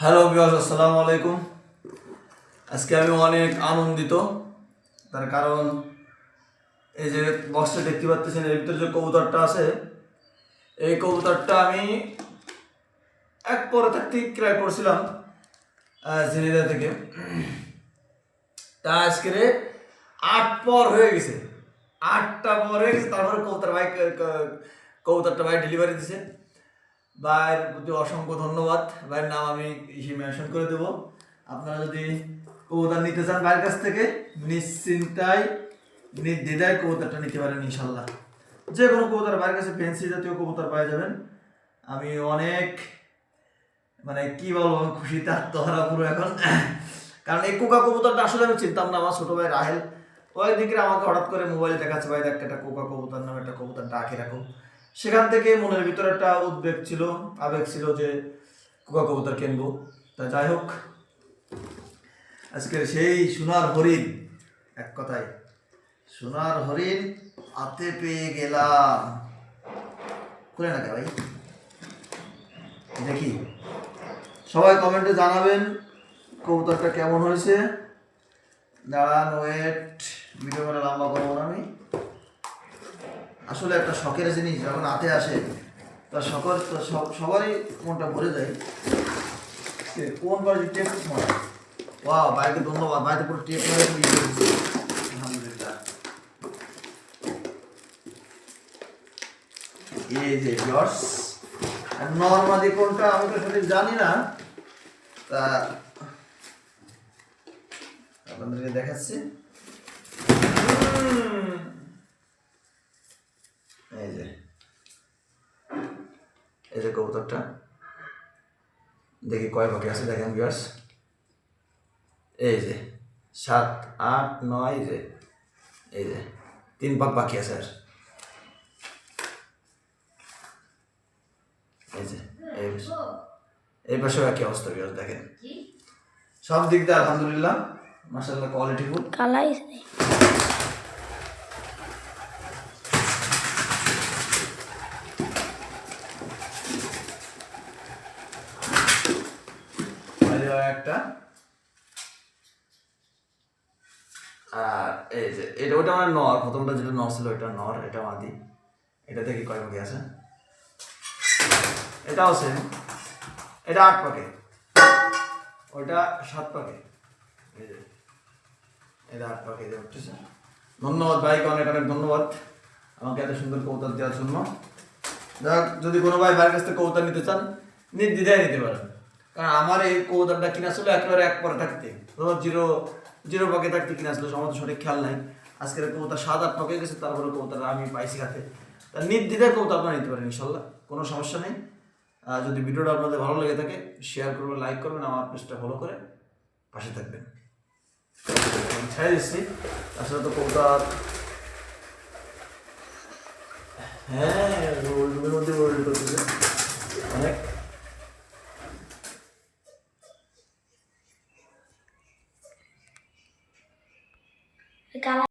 Hello viewers, আসসালামু আলাইকুম। আজকে আমি অনেক আনন্দিত, তার কারণ এই যে বক্সটা দেখতে পাচ্ছেন, এর ভিতরে যে কবুতরটা আছে, এই কবুতরটা আমি এক পরে থাকতেই ক্রয় করছিলাম ঝিনাইদহ থেকে। তা আজকে 8 পর হয়ে গেছে, 8টা পর হয়ে গেছে। তারপরে কবুতরটা ভাই ডেলিভারি দিছে। ভাইয়ের প্রতি অসংখ্য ধন্যবাদ। ভাইয়ের নাম আমি মেনশন করে দেবো। আপনারা যদি কবুতর নিতে চান ভাইয়ের কাছ থেকে, নিশ্চিন্তায় নির্দ্বিধায় কবুতরটা নিতে পারেন ইনশাল্লাহ। যে কোনো কবুতর ভাইয়ের কাছে ফ্যান্সি জাতীয় কবুতর পাওয়া যাবেন। আমি অনেক কি বলবো, আমি খুশিতে আত্মহারা পুরো এখন। কারণ এই কোকা কবুতরটা আসলে আমি চিনতাম না। আমার ছোটো ভাই রাহেল ওই দিকে আমাকে হঠাৎ করে মোবাইলে দেখাচ্ছে, ভাই দেখ একটা কোকা কবুতর নামে একটা কবুতর ডাকে রাখো। সেখান থেকে মনের ভিতরে একটা উদ্বেগ ছিল, আবেগ ছিল যে কোকা কবুতর কিনবো। তা যাই হোক, আজকের সেই সোনার হরিণ, এক কথায় সোনার হরিণ হাতে পেয়ে গেলাম। খুলে না কে ভাই, দেখি সবাই কমেন্টে জানাবেন কবুতরটা কেমন হয়েছে। দাঁড়ান, ওয়েট, ভিডিও করে লম্বা করবো না আমি। আসলে একটা শখের জিনিস যখন হাতে আসে, তার শখের তো সবারই মনটা ভরে যায়। কোন বাড়ি টেপ মারা, ওয়াও, ভাইকে ধন্যবাদ। ভাই তো পুরো টেপ মারে আলহামদুলিল্লাহ। এই যে ভিউয়ার্স, নরমাদি কোনটা আমি তো সঠিক জানি না, তা আপনাদেরকে দেখাচ্ছি। এই যে কবুতরটা দেখি কয় পাখি আছে, দেখেন ভিউয়ার্স। এই যে 7, 8, 9, এই যে 3 পাখ বাকি আছে। আর এই যে এই পাশেও একই অবস্থা ভিউয়ার্স, দেখেন সব দিক দিয়ে আলহামদুলিল্লাহ মাশাআল্লাহ কোয়ালিটি ফুল। কালাই একটা। আর এই যে এটা, ওটা আমার নর, প্রথমটা যেটা নর ছিল ওটা নর, এটা মাদি। এটা দেখি কয় পাখি আছে, এটাও সেম, এটা 8 পাখি, ওইটা 7 পাখি। এই যে এটা 8 পাখি দিয়ে উঠতেছে। ধন্যবাদ ভাইকে, অনেক অনেক ধন্যবাদ আমাকে এত সুন্দর কবুতর দেওয়ার জন্য। যাক, যদি কোনো ভাই ভাইয়ের কাছ থেকে কবুতর নিতে চান নির্দ্বিধায় নিতে পারেন। কারণ আমার এই কবুতরটা কিনা ছিল একেবারে এক পরে থাকতে, ধরো জিরো পাখি থাকতে কিনা ছিল, আমার তো সঠিক খেয়াল নাই। আজকের কবুতর 7-8 পাখি গেছে, তারপরে কবুতর আমি পাইছি হাতে। তা নির্দ্বিধায় কবুতর আপনারা নিতে পারেন ইনশাল্লাহ, কোনো সমস্যা নেই। যদি ভিডিওটা আপনাদের ভালো লেগে থাকে শেয়ার করবেন, লাইক করবেন, আমার পেজটা ফলো করে পাশে থাকবেন। ছেড়ে দিচ্ছি আসলে তো কবুতর, হ্যাঁ রোলের মধ্যে রোল করতেছে অনেক।